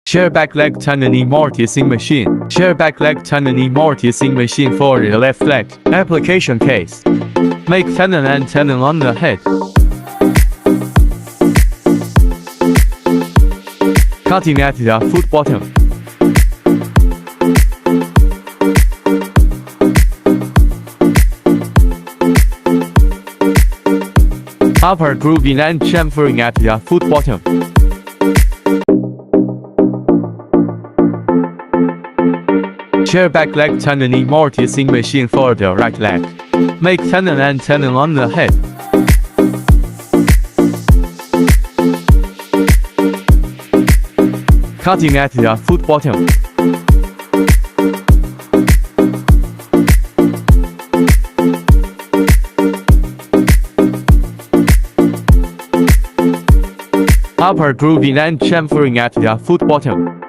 Share back leg tenoning mortising machine. Share back leg tenoning mortising machine for the left leg. Application case. Make tenon and tenon on the head. Cutting at the foot bottom. Upper grooving and chamfering at the foot bottom. Share back leg tenoning mortising machine for the right leg. Make tenon and tenon on the head. Cutting at the foot bottom. Upper grooving and chamfering at the foot bottom.